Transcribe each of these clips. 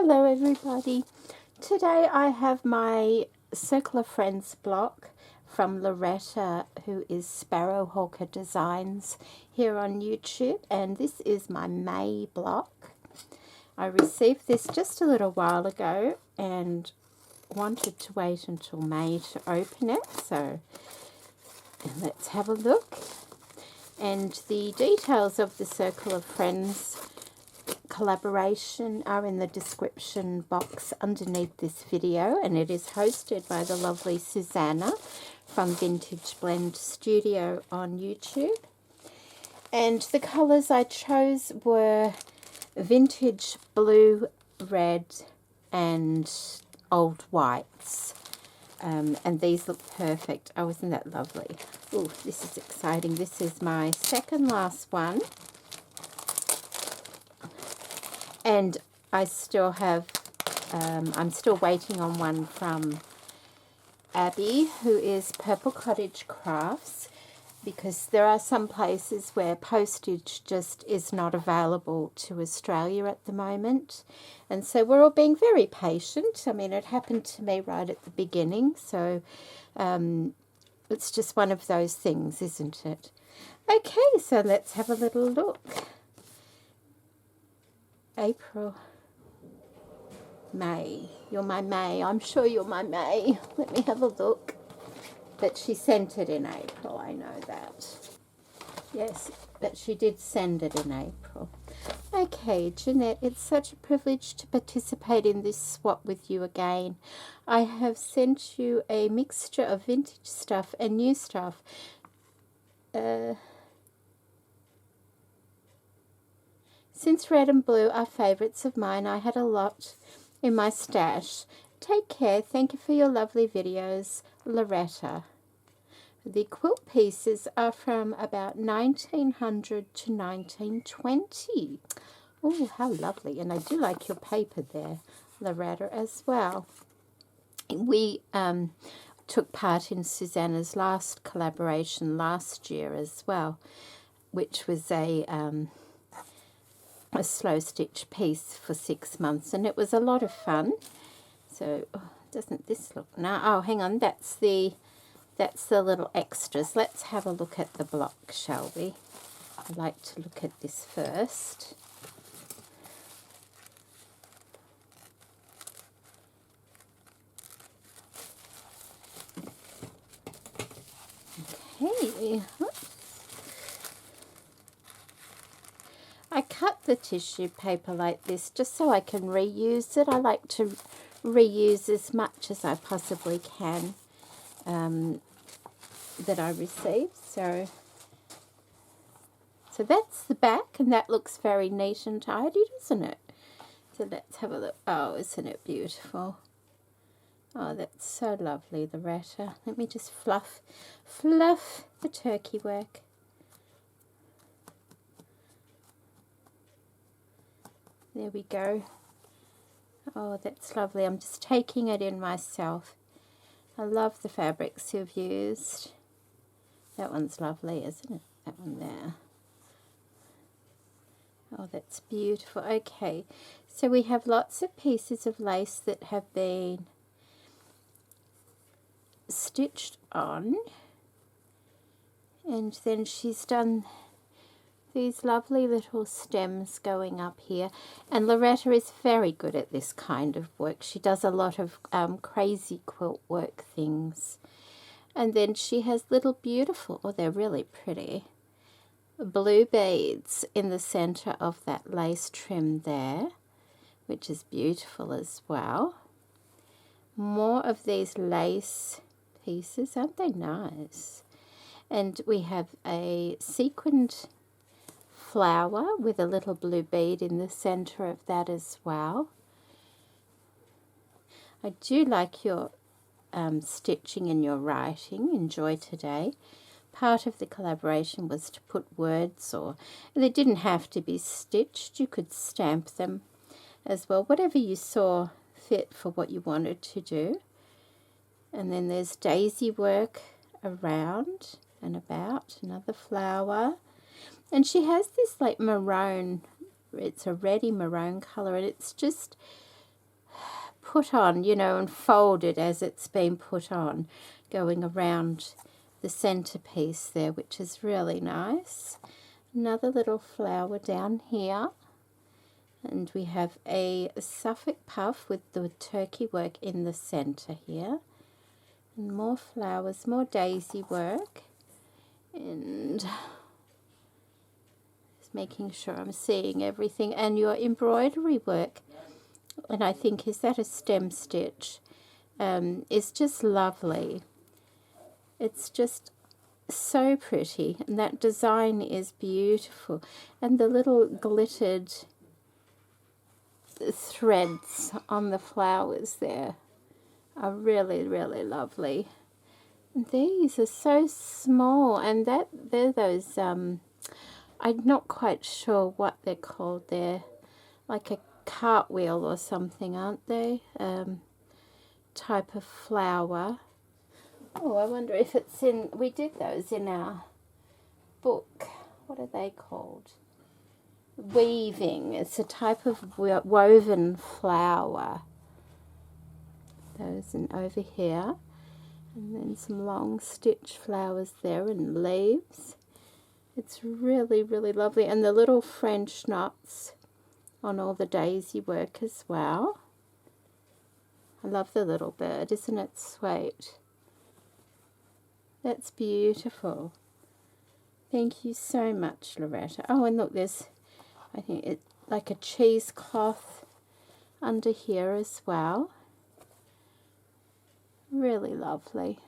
Hello everybody. Today I have my Circle of Friends block from Loretta, who is Sparrowhawker Designs, here on YouTube, and this is my May block. I received this just a little while ago and wanted to wait until May to open it, so let's have a look. And the details of the Circle of Friends collaboration are in the description box underneath this video, and it is hosted by the lovely Susanna from Vintage Blend Studio on YouTube. And the colours I chose were vintage blue, red and old whites, and these look perfect. Oh, isn't that lovely? Oh, this is exciting. This is my second last one. And I still have, I'm still waiting on one from Abby, who is Purple Cottage Crafts, because there are some places where postage just is not available to Australia at the moment. And so we're all being very patient. I mean, it happened to me right at the beginning, so it's just one of those things, isn't it? Okay, so let's have a little look. April, May. You're my May. I'm sure you're my May. Let me have a look. But she sent it in April, I know that. Yes, but she did send it in April. Okay, Jeanette, it's such a privilege to participate in this swap with you again. I have sent you a mixture of vintage stuff and new stuff. Since red and blue are favourites of mine, I had a lot in my stash. Take care. Thank you for your lovely videos, Loretta. The quilt pieces are from about 1900 to 1920. Oh, how lovely. And I do like your paper there, Loretta, as well. We took part in Susanna's last collaboration last year as well, which was a slow stitch piece for 6 months, and it was a lot of fun. So doesn't this look now? Oh, hang on, that's the little extras. Let's have a look at the block, shall we? I'd like to look at this first. Okay. I cut the tissue paper like this just so I can reuse it. I like to reuse as much as I possibly can that I receive. So that's the back, and that looks very neat and tidy, doesn't it? So let's have a look. Oh, isn't it beautiful? Oh, that's so lovely, Loretta. Let me just fluff the turkey work. There we go. Oh, that's lovely. I'm just taking it in myself. I love the fabrics you've used. That one's lovely, isn't it? That one there. Oh, that's beautiful. Okay, so we have lots of pieces of lace that have been stitched on. And then she's done these lovely little stems going up here, and Loretta is very good at this kind of work. She does a lot of crazy quilt work things. And then she has little beautiful, oh, they're really pretty, blue beads in the center of that lace trim there, which is beautiful as well. More of these lace pieces, aren't they nice? And we have a sequined flower with a little blue bead in the center of that as well. I do like your stitching and your writing. Enjoy today. Part of the collaboration was to put words, or they didn't have to be stitched. You could stamp them as well, whatever you saw fit for what you wanted to do. And then there's daisy work around and about, another flower. And she has this like maroon, it's a reddy maroon colour, and it's just put on, you know, and folded as it's been put on, going around the centerpiece there, which is really nice. Another little flower down here. And we have a Suffolk puff with the turkey work in the center here. And more flowers, more daisy work. And just making sure I'm seeing everything. And your embroidery work, and I think, is that a stem stitch, is just lovely. It's just so pretty. And that design is beautiful. And the little glittered threads on the flowers there are really, really lovely. And these are so small, and they're those I'm not quite sure what they're called. They're like a cartwheel or something, aren't they? Type of flower. Oh, I wonder if it's in, we did those in our book. What are they called? Weaving. It's a type of woven flower. Those and over here, and then some long stitch flowers there and leaves. It's really, really lovely. And the little French knots on all the daisy work as well. I love the little bird. Isn't it sweet? That's beautiful. Thank you so much, Loretta. Oh, and look, there's, I think it's like a cheesecloth under here as well. Really lovely.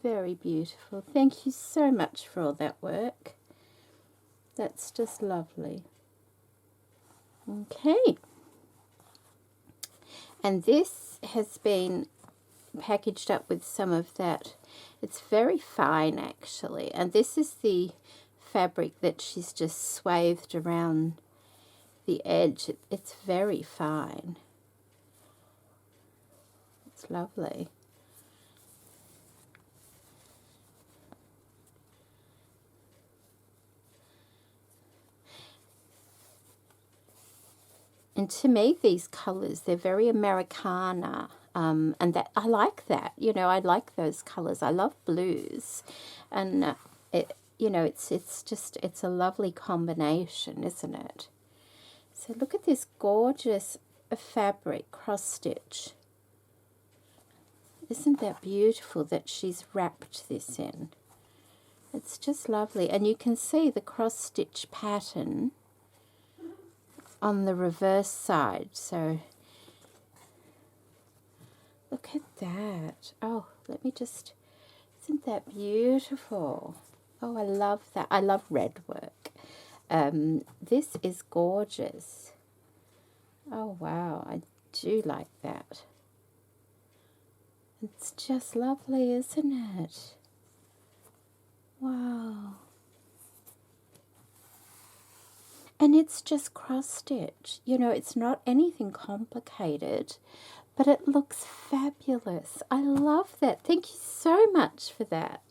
Very beautiful. Thank you so much for all that work. That's just lovely. Okay. And this has been packaged up with some of that. It's very fine, actually. And this is the fabric that she's just swathed around the edge. It's very fine. It's lovely. And to me, these colours, they're very Americana, and that I like that. You know, I like those colours. I love blues, and you know, it's a lovely combination, isn't it? So look at this gorgeous fabric cross stitch. Isn't that beautiful that she's wrapped this in? It's just lovely, and you can see the cross stitch pattern on the reverse side. So look at that. Oh, let me just, isn't that beautiful? Oh, I love that. I love red work. This is gorgeous. Oh wow, I do like that. It's just lovely, isn't it? Wow. And it's just cross stitch. You know, it's not anything complicated, but it looks fabulous. I love that. Thank you so much for that.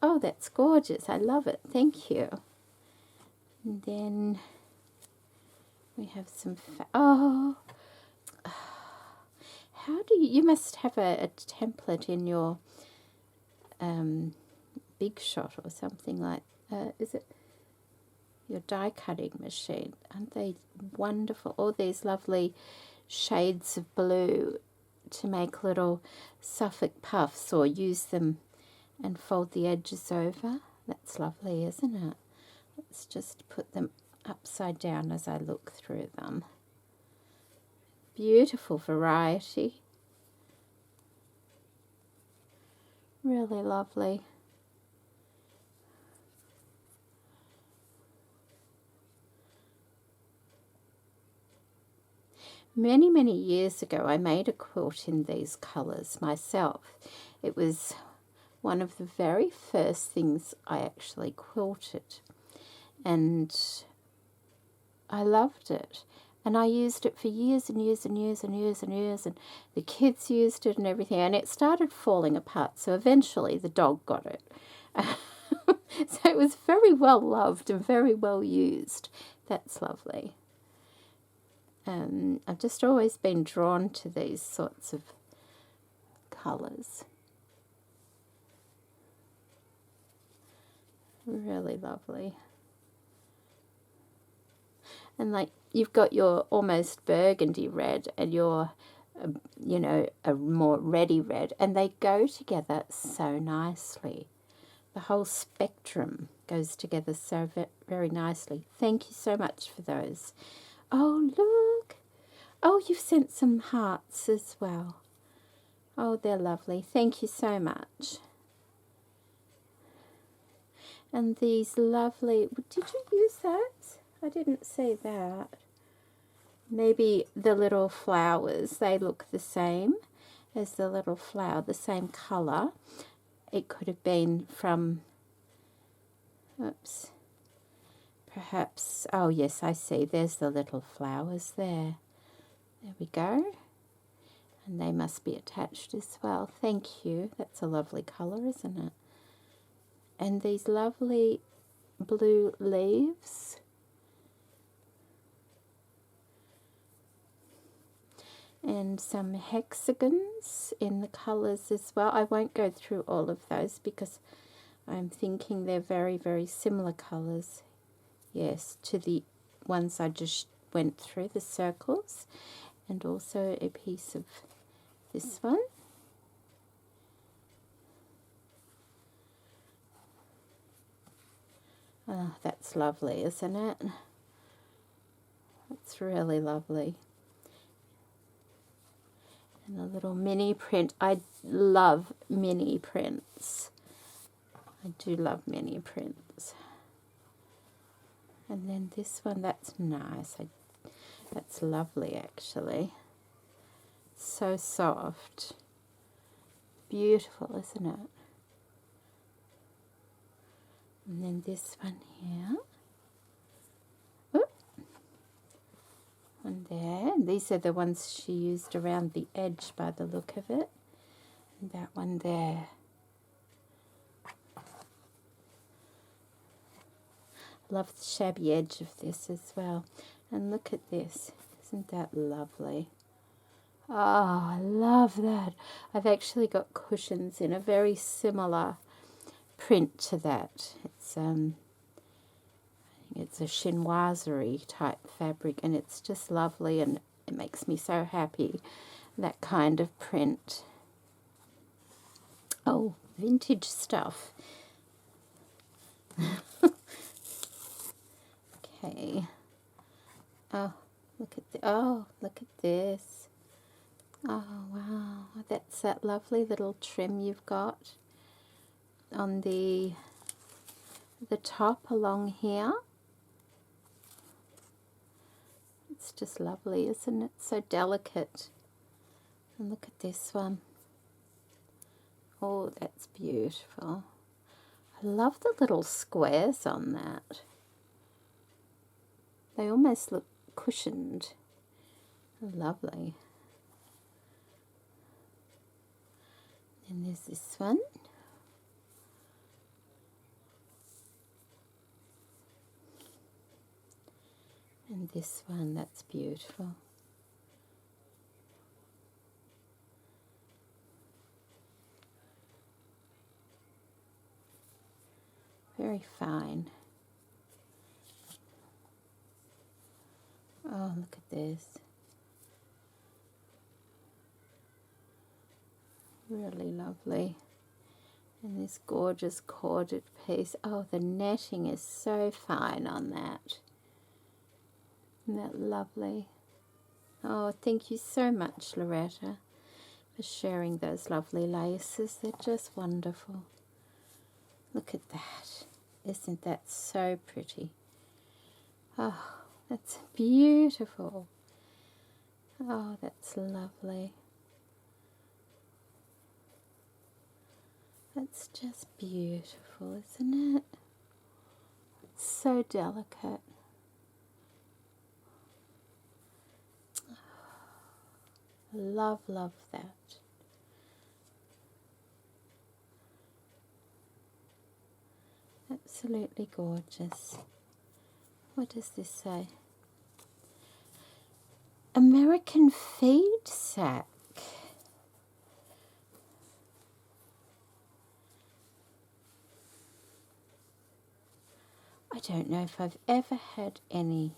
Oh, that's gorgeous. I love it. Thank you. And then we have some, oh, how do you must have a template in your Big Shot or something like, is it your die cutting machine? Aren't they wonderful? All these lovely shades of blue to make little Suffolk puffs, or use them and fold the edges over. That's lovely, isn't it? Let's just put them upside down as I look through them. Beautiful variety. Really lovely. Many, many years ago, I made a quilt in these colours myself. It was one of the very first things I actually quilted, and I loved it. And I used it for years and years and years and years and years, and the kids used it and everything, and it started falling apart. So eventually the dog got it. So it was very well loved and very well used. That's lovely. I've just always been drawn to these sorts of colours. Really lovely. And like you've got your almost burgundy red and your, you know, a more reddy red, and they go together so nicely. The whole spectrum goes together so very nicely. Thank you so much for those. Oh, look. Oh, you've sent some hearts as well. Oh, they're lovely. Thank you so much. And these lovely, did you use those? I didn't see that. Maybe the little flowers, they look the same as the little flower, the same colour. It could have been from, oops, perhaps, oh yes, I see, there's the little flowers there. There we go. And they must be attached as well. Thank you. That's a lovely colour, isn't it? And these lovely blue leaves. And some hexagons in the colours as well. I won't go through all of those because I'm thinking they're very, very similar colours. Yes, to the ones I just went through, the circles. And also a piece of this one. Oh, that's lovely, isn't it? It's really lovely. And a little mini print. I love mini prints. I do love mini prints. And then this one, that's nice. That's lovely, actually. So soft. Beautiful, isn't it? And then this one here. Oop. One there. And these are the ones she used around the edge by the look of it. And that one there. Love the shabby edge of this as well. And look at this. Isn't that lovely? Oh, I love that. I've actually got cushions in a very similar print to that. It's I think it's a chinoiserie type fabric, and it's just lovely, and it makes me so happy, that kind of print. Oh, vintage stuff. Okay. Oh, look at this. Oh, wow. That's that lovely little trim you've got on the top along here. It's just lovely, isn't it? So delicate. And look at this one. Oh, that's beautiful. I love the little squares on that. They almost look cushioned. Lovely. And there's this one. And this one, that's beautiful. Very fine. Oh, look at this. Really lovely. And this gorgeous corded piece. Oh, the netting is so fine on that. Isn't that lovely? Oh, thank you so much, Loretta, for sharing those lovely laces. They're just wonderful. Look at that. Isn't that so pretty? Oh, that's beautiful. Oh, that's lovely. That's just beautiful, isn't it? It's so delicate. Love, love that. Absolutely gorgeous. What does this say? American feed sack. I don't know if I've ever had any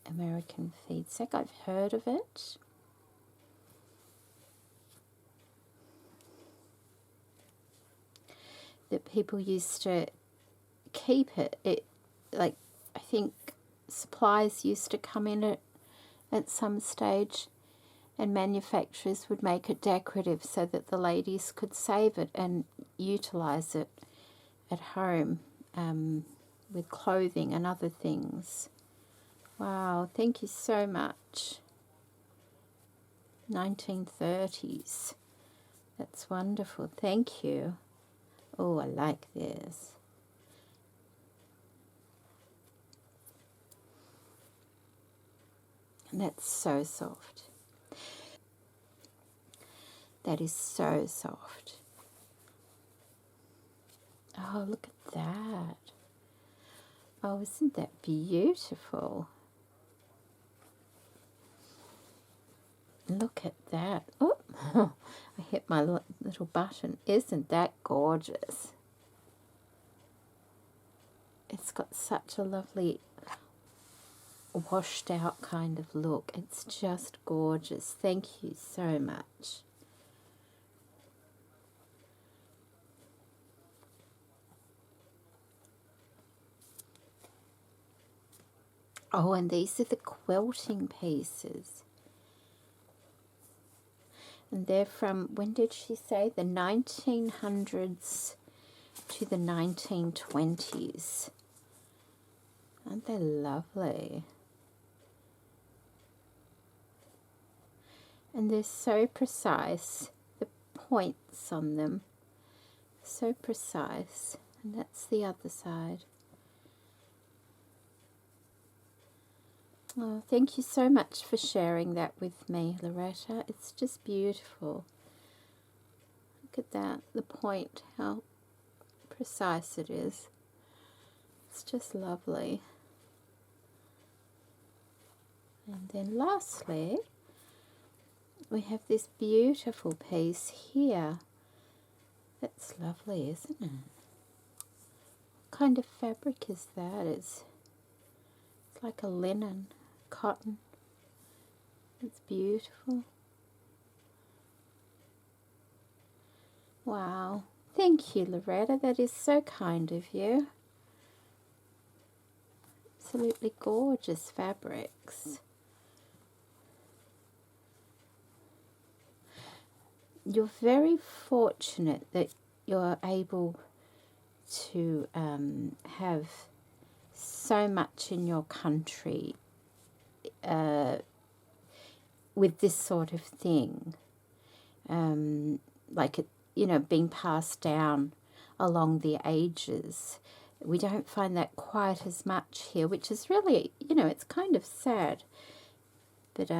American feed sack. I've heard of it. That people used to keep it. Like, I think supplies used to come in at some stage, and manufacturers would make it decorative so that the ladies could save it and utilize it at home with clothing and other things. Wow, thank you so much. 1930s. That's wonderful. Thank you. Oh, I like this. And that's so soft. That is so soft. Oh, look at that. Oh, isn't that beautiful? Look at that. Oh, I hit my little button. Isn't that gorgeous? It's got such a lovely washed out kind of look. It's just gorgeous. Thank you so much. Oh, and these are the quilting pieces. And they're from, when did she say? The 1900s to the 1920s. Aren't they lovely? And they're so precise. The points on them, so precise. And that's the other side. Oh, thank you so much for sharing that with me, Loretta. It's just beautiful. Look at that, the point, how precise it is. It's just lovely. And then lastly, we have this beautiful piece here. That's lovely, isn't it? What kind of fabric is that? It's like a linen. Cotton. It's beautiful. Wow. Thank you, Loretta. That is so kind of you. Absolutely gorgeous fabrics. You're very fortunate that you're able to have so much in your country with this sort of thing, like it, you know, being passed down along the ages. We don't find that quite as much here, which is really, you know, it's kind of sad. But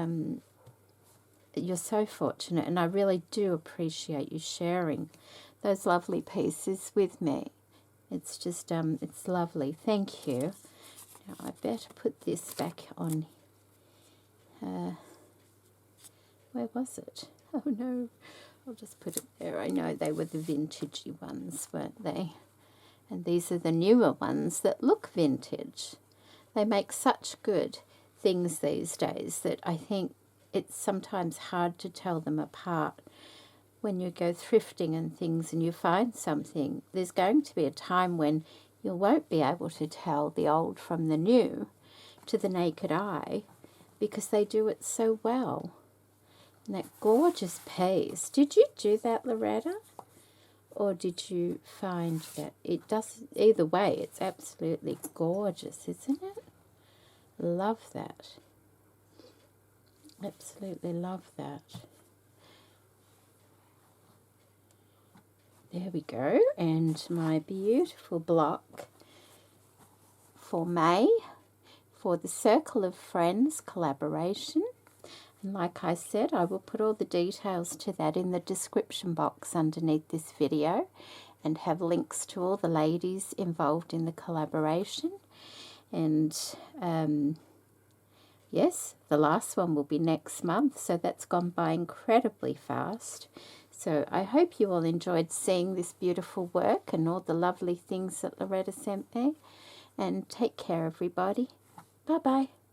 you're so fortunate, and I really do appreciate you sharing those lovely pieces with me. It's just, it's lovely. Thank you. Now I better put this back on. Where was it? Oh no, I'll just put it there. I know they were the vintagey ones, weren't they? And these are the newer ones that look vintage. They make such good things these days that I think it's sometimes hard to tell them apart. When you go thrifting and things and you find something, there's going to be a time when you won't be able to tell the old from the new to the naked eye, because they do it so well. And that gorgeous piece. Did you do that, Loretta? Or did you find that it does? Either way, it's absolutely gorgeous, isn't it? Love that. Absolutely love that. There we go. And my beautiful block for May for the Circle of Friends collaboration. And like I said, I will put all the details to that in the description box underneath this video, and have links to all the ladies involved in the collaboration. And yes, the last one will be next month, so that's gone by incredibly fast. So I hope you all enjoyed seeing this beautiful work and all the lovely things that Loretta sent me. And take care, everybody. Bye-bye.